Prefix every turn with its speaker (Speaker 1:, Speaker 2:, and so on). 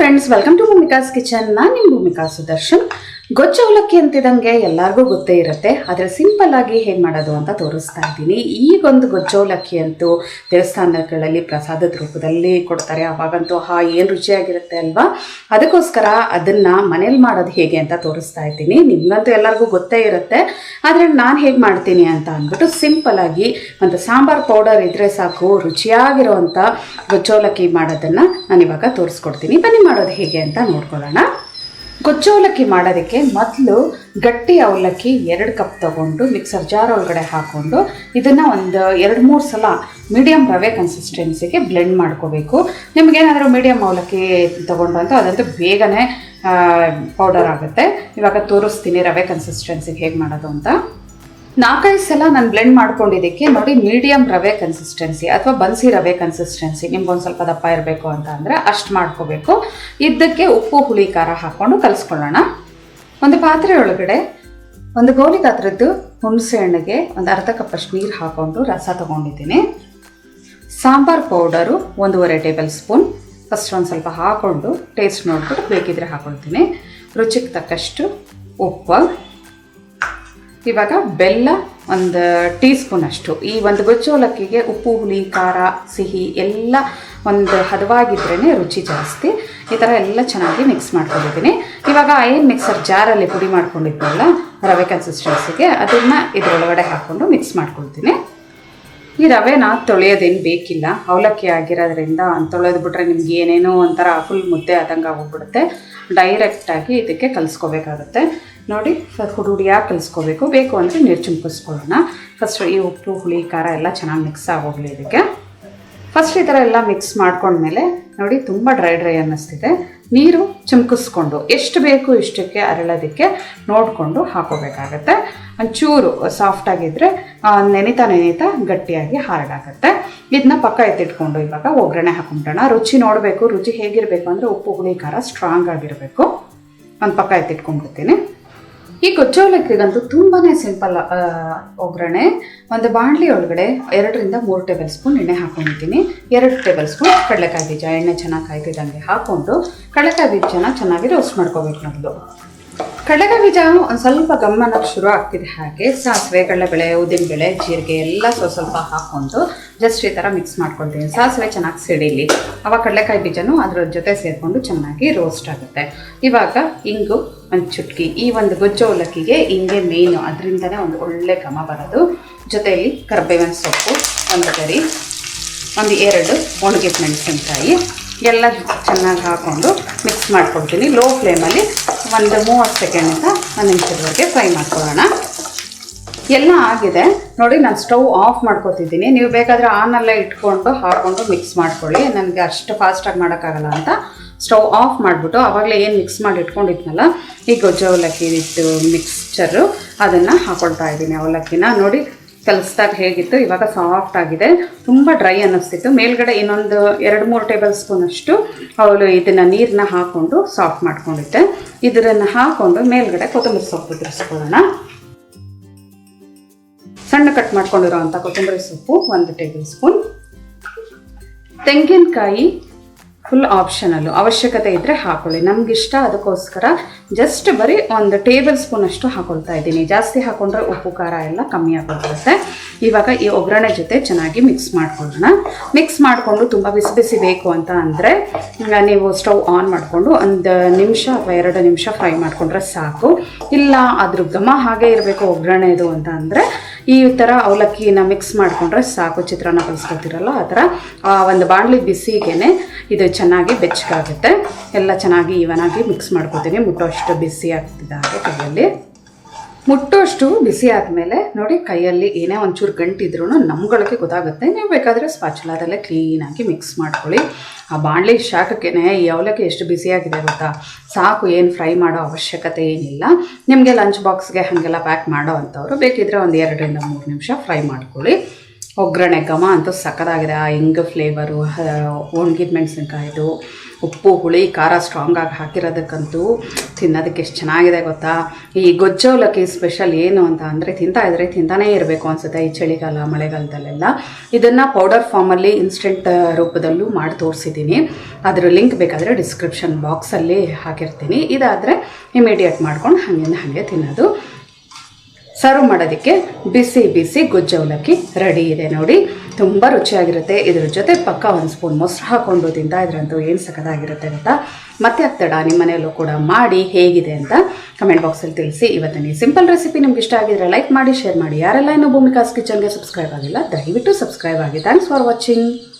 Speaker 1: Friends, welcome to Bhumika's kitchen. ನಾನು ನಿಮ್ಮ ಭೂಮಿಕಾ ಸುದರ್ಶನ್. ಗೊಜ್ಜು ಅವಲಕ್ಕಿ ಅಂತಿದಂಗೆ ಎಲ್ಲರಿಗೂ ಗೊತ್ತೇ ಇರುತ್ತೆ, ಆದರೆ ಸಿಂಪಲ್ ಆಗಿ ಹೇಗೆ ಮಾಡೋದು ಅಂತ ತೋರಿಸ್ತಾ ಇದ್ದೀನಿ. ಈಗೊಂದು ಗೊಜ್ಜು ಅವಲಕ್ಕಿ ಅಂತೂ ದೇವಸ್ಥಾನಗಳಲ್ಲಿ ಪ್ರಸಾದದ ರೂಪದಲ್ಲಿ ಕೊಡ್ತಾರೆ. ಅವಾಗಂತೂ ಏನು ರುಚಿಯಾಗಿರುತ್ತೆ ಅಲ್ವಾ. ಅದಕ್ಕೋಸ್ಕರ ಅದನ್ನು ಮನೇಲಿ ಮಾಡೋದು ಹೇಗೆ ಅಂತ ತೋರಿಸ್ತಾ ಇದ್ದೀನಿ. ನಿಮಗಂತೂ ಎಲ್ಲರಿಗೂ ಗೊತ್ತೇ ಇರುತ್ತೆ, ಆದರೆ ನಾನು ಹೇಗೆ ಮಾಡ್ತೀನಿ ಅಂತ ಅಂದ್ಬಿಟ್ಟು ಸಿಂಪಲ್ ಆಗಿ ಒಂದು ಸಾಂಬಾರು ಪೌಡರ್ ಇದ್ದರೆ ಸಾಕು, ರುಚಿಯಾಗಿರುವಂಥ ಗೊಜ್ಜು ಅವಲಕ್ಕಿ ಮಾಡೋದನ್ನು ನಾನು ಇವಾಗ ತೋರಿಸ್ಕೊಡ್ತೀನಿ. ಬನ್ನಿ ಮಾಡೋದು ಹೇಗೆ ಅಂತ ನೋಡ್ಕೊಳ್ಳೋಣ. ಗೊಜ್ಜು ಅವಲಕ್ಕಿ ಮಾಡೋದಕ್ಕೆ ಮೊದಲು ಗಟ್ಟಿ ಅವಲಕ್ಕಿ 2 ಕಪ್ ತೊಗೊಂಡು ಮಿಕ್ಸರ್ ಜಾರ್ ಒಳಗಡೆ ಹಾಕ್ಕೊಂಡು ಇದನ್ನು ಒಂದು 2-3 ಸಲ ಮೀಡಿಯಮ್ ರವೆ ಕನ್ಸಿಸ್ಟೆನ್ಸಿಗೆ ಬ್ಲೆಂಡ್ ಮಾಡ್ಕೋಬೇಕು. ನಿಮಗೇನಾದರೂ ಮೀಡಿಯಮ್ ಅವಲಕ್ಕಿ ತೊಗೊಂಡು ಅಂತ ಅದಂತೂ ಬೇಗನೆ ಪೌಡರ್ ಆಗುತ್ತೆ. ಇವಾಗ ತೋರಿಸ್ತೀನಿ ರವೆ ಕನ್ಸಿಸ್ಟೆನ್ಸಿಗೆ ಹೇಗೆ ಮಾಡೋದು ಅಂತ. 4-5 ಸಲ ನಾನು ಬ್ಲೆಂಡ್ ಮಾಡ್ಕೊಂಡಿದ್ದಕ್ಕೆ ನೋಡಿ, ಮೀಡಿಯಮ್ ರವೆ ಕನ್ಸಿಸ್ಟೆನ್ಸಿ ಅಥವಾ ಬನ್ಸಿ ರವೆ ಕನ್ಸಿಸ್ಟೆನ್ಸಿ, ನಿಮ್ಗೊಂದು ಸ್ವಲ್ಪ ದಪ್ಪ ಇರಬೇಕು ಅಂತ ಅಂದರೆ ಅಷ್ಟು ಮಾಡ್ಕೋಬೇಕು. ಇದಕ್ಕೆ ಉಪ್ಪು ಹುಳಿ ಖಾರ ಹಾಕ್ಕೊಂಡು ಕಲಿಸ್ಕೊಳ್ಳೋಣ. ಒಂದು ಪಾತ್ರೆ ಒಳಗಡೆ ಒಂದು ಗೋಲಿ ಗಾತ್ರದ್ದು ಹುಣಸೆ ಹಣ್ಣಿಗೆ ಒಂದು ಅರ್ಧ ಕಪ್ಪಷ್ಟು ನೀರು ಹಾಕ್ಕೊಂಡು ರಸ ತೊಗೊಂಡಿದ್ದೀನಿ. Sambar powder 1.5 table spoon first ಒಂದು ಸ್ವಲ್ಪ ಹಾಕ್ಕೊಂಡು ಟೇಸ್ಟ್ ನೋಡ್ಬಿಟ್ಟು ಬೇಕಿದ್ರೆ ಹಾಕ್ಕೊಳ್ತೀನಿ. ರುಚಿಗೆ ತಕ್ಕಷ್ಟು ಉಪ್ಪು. ಇವಾಗ ಬೆಲ್ಲ 1 ಟೀ ಸ್ಪೂನ್ ಅಷ್ಟು. ಈ ಒಂದು ಗೊಜ್ಜು ಅವಲಕ್ಕಿಗೆ ಉಪ್ಪು ಹುಳಿ ಖಾರ ಸಿಹಿ ಎಲ್ಲ ಒಂದು ಹದವಾಗಿದ್ರೇ ರುಚಿ ಜಾಸ್ತಿ. ಈ ಥರ ಎಲ್ಲ ಚೆನ್ನಾಗಿ ಮಿಕ್ಸ್ ಮಾಡ್ಕೊಂಡಿದ್ದೀನಿ. ಇವಾಗ ಏನು ಮಿಕ್ಸರ್ ಜಾರಲ್ಲಿ ಪುಡಿ ಮಾಡ್ಕೊಂಡಿದ್ವಲ್ಲ ರವೆ ಕನ್ಸಿಸ್ಟೆನ್ಸಿಗೆ, ಅದನ್ನು ಇದರೊಳಗಡೆ ಹಾಕ್ಕೊಂಡು ಮಿಕ್ಸ್ ಮಾಡ್ಕೊಳ್ತೀನಿ. ಈ ರವೆನ ತೊಳೆಯೋದೇನು ಬೇಕಿಲ್ಲ, ಅವಲಕ್ಕಿ ಆಗಿರೋದ್ರಿಂದ ತೊಳೆದ್ಬಿಟ್ರೆ ನಿಮ್ಗೆ ಏನೇನೋ ಒಂಥರ ಫುಲ್ ಮುದ್ದೆ ಆದಂಗೆ ಆಗೋಗ್ಬಿಡುತ್ತೆ. ಡೈರೆಕ್ಟಾಗಿ ಇದಕ್ಕೆ ಕಲಿಸ್ಕೋಬೇಕಾಗುತ್ತೆ. ನೋಡಿ, ಹುಡುಡಿಯಾಗಿ ಕಲಿಸ್ಕೋಬೇಕು. ಬೇಕು ಅಂದರೆ ನೀರು ಚಿಮ್ಕಿಸ್ಕೊಳ್ಳೋಣ. ಫಸ್ಟ್ ಈ ಉಪ್ಪು ಹುಳಿ ಖಾರ ಎಲ್ಲ ಚೆನ್ನಾಗಿ ಮಿಕ್ಸ್ ಆಗೋಗ್ಲಿ ಇದಕ್ಕೆ. ಫಸ್ಟ್ ಈ ಥರ ಎಲ್ಲ ಮಿಕ್ಸ್ ಮಾಡ್ಕೊಂಡ್ಮೇಲೆ ನೋಡಿ, ತುಂಬ ಡ್ರೈ ಅನ್ನಿಸ್ತಿದೆ. ನೀರು ಚಿಮ್ಕಿಸ್ಕೊಂಡು ಎಷ್ಟು ಬೇಕು ಇಷ್ಟಕ್ಕೆ ಅರಳೋದಕ್ಕೆ ನೋಡಿಕೊಂಡು ಹಾಕೋಬೇಕಾಗತ್ತೆ. ಒಂಚೂರು ಸಾಫ್ಟಾಗಿದ್ದರೆ ನೆನಿತಾ ಗಟ್ಟಿಯಾಗಿ ಹಾರಡಾಗುತ್ತೆ. ಇದನ್ನ ಪಕ್ಕ ಎತ್ತಿಟ್ಕೊಂಡು ಇವಾಗ ಒಗ್ಗರಣೆ ಹಾಕೊಂಬಿಡೋಣ. ರುಚಿ ನೋಡಬೇಕು. ರುಚಿ ಹೇಗಿರಬೇಕು ಅಂದರೆ ಉಪ್ಪು ಹುಳಿ ಖಾರ ಸ್ಟ್ರಾಂಗ್ ಆಗಿರಬೇಕು. ಒಂದು ಪಕ್ಕ ಎತ್ತಿಟ್ಕೊಂಡ್ಬಿಡ್ತೀನಿ. ಈ ಗೊಜ್ಜು ಅವಲಕ್ಕಿಗಂತೂ ತುಂಬಾ ಸಿಂಪಲ್ ಒಗ್ಗರಣೆ. ಒಂದು ಬಾಣಲಿ ಒಳಗಡೆ 2-3 ಟೇಬಲ್ ಸ್ಪೂನ್ ಎಣ್ಣೆ ಹಾಕ್ಕೊಂಡಿದ್ದೀನಿ. 2 ಟೇಬಲ್ ಸ್ಪೂನ್ ಕಡಲೆಕಾಯಿ ಬೀಜ. ಎಣ್ಣೆ ಚೆನ್ನಾಗಿ ಕಾಯ್ತಿದ್ದಂಗೆ ಹಾಕ್ಕೊಂಡು ಕಡಲೆಕಾಯಿ ಬೀಜನ ಚೆನ್ನಾಗಿ ರೋಸ್ಟ್ ಮಾಡ್ಕೋಬೇಕು. ಮೊದಲು ಕಡಲೆಕಾಯಿ ಬೀಜ ಒಂದು ಸ್ವಲ್ಪ ಗಮ್ಮನಕ್ಕೆ ಶುರು ಆಗ್ತಿದೆ. ಹಾಗೆ ಸಾಸಿವೆ, ಕಡಲೆಬೇಳೆ, ಉದ್ದಿನಬೇಳೆ, ಜೀರಿಗೆ ಎಲ್ಲ ಸ್ವಲ್ಪ ಹಾಕ್ಕೊಂಡು ಜಸ್ಟ್ ಈ ಥರ ಮಿಕ್ಸ್ ಮಾಡ್ಕೊಳ್ತೀನಿ. ಸಾಸಿವೆ ಚೆನ್ನಾಗಿ ಸಿಡಿಲಿ, ಅವಾಗ ಕಡಲೆಕಾಯಿ ಬೀಜನೂ ಅದ್ರ ಜೊತೆ ಸೇರಿಕೊಂಡು ಚೆನ್ನಾಗಿ ರೋಸ್ಟ್ ಆಗುತ್ತೆ. ಇವಾಗ ಇಂಗು ಒಂದು ಚುಟ್ಕಿ. ಈ ಒಂದು ಗೊಜ್ಜು ಅವಲಕ್ಕಿಗೆ ಹಿಂಗೆ ಮೇಯ್ನು, ಅದರಿಂದನೇ ಒಂದು ಒಳ್ಳೆ ಘಮ ಬರೋದು. ಜೊತೆಯಲ್ಲಿ ಕರಿಬೇವಿನ ಸೊಪ್ಪು, ಒಂದು ಗರಿ, 1-2 ಒಣಗಿದ ಮೆಣಸಿನ್ಕಾಯಿ ಎಲ್ಲ ಚೆನ್ನಾಗಿ ಹಾಕ್ಕೊಂಡು ಮಿಕ್ಸ್ ಮಾಡ್ಕೊಳ್ತೀನಿ. ಲೋ ಫ್ಲೇಮಲ್ಲಿ ಒಂದು 30 ಸೆಕೆಂಡಿಂದ 1 ನಿಮಿಷದವರೆಗೆ ಫ್ರೈ ಮಾಡ್ಕೊಳ್ಳೋಣ. ಎಲ್ಲ ಆಗಿದೆ ನೋಡಿ. ನಾನು ಸ್ಟವ್ ಆಫ್ ಮಾಡ್ಕೊತಿದ್ದೀನಿ. ನೀವು ಬೇಕಾದರೆ ಆನಲ್ಲೇ ಇಟ್ಕೊಂಡು ಹಾಕ್ಕೊಂಡು ಮಿಕ್ಸ್ ಮಾಡ್ಕೊಳ್ಳಿ. ನನಗೆ ಅಷ್ಟು ಫಾಸ್ಟಾಗಿ ಮಾಡೋಕ್ಕಾಗಲ್ಲ ಅಂತ ಸ್ಟವ್ ಆಫ್ ಮಾಡಿಬಿಟ್ಟು ಆವಾಗಲೇ ಏನು ಮಿಕ್ಸ್ ಮಾಡಿ ಇಟ್ಕೊಂಡಿದ್ನಲ್ಲ ಈ ಗೊಜ್ಜು ಅವಲಕ್ಕಿ ಇತ್ತು ಮಿಕ್ಸ್ಚರು, ಅದನ್ನು ಹಾಕ್ಕೊಳ್ತಾ ಇದ್ದೀನಿ. ಅವಲಕ್ಕಿನ ನೋಡಿ ಕಲಿಸ್ದಾಗ ಹೇಗಿತ್ತು, ಇವಾಗ ಸಾಫ್ಟ್ ಆಗಿದೆ. ತುಂಬ ಡ್ರೈ ಅನ್ನಿಸ್ತಿತ್ತು. ಮೇಲ್ಗಡೆ ಇನ್ನೊಂದು 2-3 ಟೇಬಲ್ ಸ್ಪೂನ್ ಅಷ್ಟು ಇದನ್ನು ನೀರನ್ನ ಹಾಕ್ಕೊಂಡು ಸಾಫ್ಟ್ ಮಾಡ್ಕೊಂಡಿದ್ದೆ. ಇದನ್ನು ಹಾಕ್ಕೊಂಡು ಮೇಲ್ಗಡೆ ಕೊತ್ತಂಬರಿ ಸೊಪ್ಪು ಉದುರಿಸ್ಕೊಳ್ಳೋಣ. ಸಣ್ಣ ಕಟ್ ಮಾಡ್ಕೊಂಡಿರೋ ಅಂಥ ಕೊತ್ತಂಬರಿ ಸೊಪ್ಪು 1 ಟೇಬಲ್ ಸ್ಪೂನ್. ತೆಂಗಿನಕಾಯಿ ಫುಲ್ ಆಪ್ಷನಲ್ಲು, ಅವಶ್ಯಕತೆ ಇದ್ದರೆ ಹಾಕ್ಕೊಳ್ಳಿ. ನಮಗಿಷ್ಟ, ಅದಕ್ಕೋಸ್ಕರ ಜಸ್ಟ್ ಬರೀ 1 ಟೇಬಲ್ ಸ್ಪೂನ್ ಅಷ್ಟು ಹಾಕ್ಕೊಳ್ತಾ ಇದ್ದೀನಿ. ಜಾಸ್ತಿ ಹಾಕ್ಕೊಂಡ್ರೆ ಉಪ್ಪು ಖಾರ ಎಲ್ಲ ಕಮ್ಮಿ ಆಗಿಬಿಡುತ್ತೆ. ಇವಾಗ ಈ ಒಗ್ಗರಣೆ ಜೊತೆ ಚೆನ್ನಾಗಿ ಮಿಕ್ಸ್ ಮಾಡ್ಕೊಳ್ಳೋಣ. ಮಿಕ್ಸ್ ಮಾಡಿಕೊಂಡು ತುಂಬ ಬಿಸಿ ಬಿಸಿ ಬೇಕು ಅಂತ ಅಂದರೆ ನೀವು ಸ್ಟವ್ ಆನ್ ಮಾಡಿಕೊಂಡು 1 ನಿಮಿಷ ಅಥವಾ 2 ನಿಮಿಷ ಫ್ರೈ ಮಾಡಿಕೊಂಡ್ರೆ ಸಾಕು. ಇಲ್ಲ ಅದ್ರ ಘಮ ಹಾಗೆ ಇರಬೇಕು ಒಗ್ಗರಣೆದು ಅಂತ ಅಂದರೆ ಈ ಥರ ಅವಲಕ್ಕಿನ ಮಿಕ್ಸ್ ಮಾಡಿಕೊಂಡ್ರೆ ಸಾಕು. ಚಿತ್ರಾನ್ನ ಕಲಿಸ್ಕೊತಿರಲ್ಲ ಆ ಥರ ಒಂದು ಬಾಣಲಿ ಬಿಸಿಗೆ ಇದು ಚೆನ್ನಾಗಿ ಬೆಚ್ಚಗಾಗುತ್ತೆ. ಎಲ್ಲ ಚೆನ್ನಾಗಿ ಈವನಾಗಿ ಮಿಕ್ಸ್ ಮಾಡ್ಕೊತೀನಿ. ಮುಟ್ಟೋಷ್ಟು ಬಿಸಿ ಆಗ್ತಿದೆ ಕೈಯಲ್ಲಿ. ಮುಟ್ಟೋಷ್ಟು ಬಿಸಿ ಆದಮೇಲೆ ನೋಡಿ, ಕೈಯಲ್ಲಿ ಏನೇ ಒಂಚೂರು ಗಂಟಿದ್ರೂ ನಮ್ಗಳಿಗೆ ಗೊತ್ತಾಗುತ್ತೆ. ನೀವು ಬೇಕಾದರೆ ಸ್ಪಾಚುಲಾದಲ್ಲೇ ಕ್ಲೀನಾಗಿ ಮಿಕ್ಸ್ ಮಾಡ್ಕೊಳ್ಳಿ. ಆ ಬಾಣಲಿ ಶಾಖಕ್ಕೇ ಈ ಅವಲಕ್ಕಿ ಎಷ್ಟು ಬಿಸಿಯಾಗಿದೆ ಗೊತ್ತಾ. ಸಾಕು, ಏನು ಫ್ರೈ ಮಾಡೋ ಅವಶ್ಯಕತೆ ಏನಿಲ್ಲ. ನಿಮಗೆ ಲಂಚ್ ಬಾಕ್ಸ್ಗೆ ಹಾಗೆಲ್ಲ ಪ್ಯಾಕ್ ಮಾಡೋ ಅಂಥವ್ರು ಬೇಕಿದ್ದರೆ ಒಂದು 2-3 ನಿಮಿಷ ಫ್ರೈ ಮಾಡ್ಕೊಳ್ಳಿ. ಒಗ್ಗರಣೆ ಘಮ ಅಂತೂ ಸಕ್ಕತ್ತಾಗಿದೆ. ಆ ಹಿಂಗು ಫ್ಲೇವರು, ಒಣಗಿದ ಮೆಣಸಿನ್ಕಾಯಿದು ಉಪ್ಪು ಹುಳಿ ಖಾರ ಸ್ಟ್ರಾಂಗಾಗಿ ಹಾಕಿರೋದಕ್ಕಂತೂ ತಿನ್ನೋದಕ್ಕೆ ಎಷ್ಟು ಚೆನ್ನಾಗಿದೆ ಗೊತ್ತಾ. ಈ ಗೊಜ್ಜವಲಕ್ಕಿ ಸ್ಪೆಷಲ್ ಏನು ಅಂತ ಅಂದರೆ ತಿಂತಾಯಿದ್ರೆ ತಿಂತಾನೇ ಇರಬೇಕು ಅನಿಸುತ್ತೆ ಈ ಚಳಿಗಾಲ ಮಳೆಗಾಲದಲ್ಲೆಲ್ಲ. ಇದನ್ನು ಪೌಡರ್ ಫಾರ್ಮಲ್ಲಿ ಇನ್ಸ್ಟೆಂಟ್ ರೂಪದಲ್ಲೂ ಮಾಡಿ ತೋರಿಸಿದ್ದೀನಿ. ಅದರ ಲಿಂಕ್ ಬೇಕಾದರೆ ಡಿಸ್ಕ್ರಿಪ್ಷನ್ ಬಾಕ್ಸಲ್ಲಿ ಹಾಕಿರ್ತೀನಿ. ಇದಾದರೆ ಇಮಿಡಿಯೇಟ್ ಮಾಡ್ಕೊಂಡು ಹಾಗೆ ತಿನ್ನೋದು. ಸರ್ವ್ ಮಾಡೋದಕ್ಕೆ ಬಿಸಿ ಬಿಸಿ ಗೊಜ್ಜವಲಕ್ಕಿ ರೆಡಿ ಇದೆ ನೋಡಿ. ತುಂಬ ರುಚಿಯಾಗಿರುತ್ತೆ. ಇದ್ರ ಜೊತೆ ಪಕ್ಕ ಒಂದು ಸ್ಪೂನ್ ಮೊಸರು ಹಾಕ್ಕೊಂಡು ತಿಂತಾ ಇದ್ರಂತೂ ಏನು ಸಖತ್ತಾಗಿರುತ್ತೆ ಗೊತ್ತಾ. ಮತ್ತೆ ಆಗ್ತಡ ನಿಮ್ಮ ಮನೆಯಲ್ಲೂ ಕೂಡ ಮಾಡಿ ಹೇಗಿದೆ ಅಂತ ಕಮೆಂಟ್ ಬಾಕ್ಸಲ್ಲಿ ತಿಳಿಸಿ. ಇವತ್ತಿನ ಈ ಸಿಂಪಲ್ ರೆಸಿಪಿ ನಿಮ್ಗೆ ಇಷ್ಟ ಆಗಿದ್ರೆ ಲೈಕ್ ಮಾಡಿ, ಶೇರ್ ಮಾಡಿ. ಯಾರೆಲ್ಲ ಇನ್ನೂ ಭೂಮಿಕಾಸ್ ಕಿಚನ್ಗೆ ಸಬ್ಸ್ಕ್ರೈಬ್ ಆಗಿಲ್ಲ ದಯವಿಟ್ಟು ಸಬ್ಸ್ಕ್ರೈಬ್ ಆಗಿ. Thanks for watching.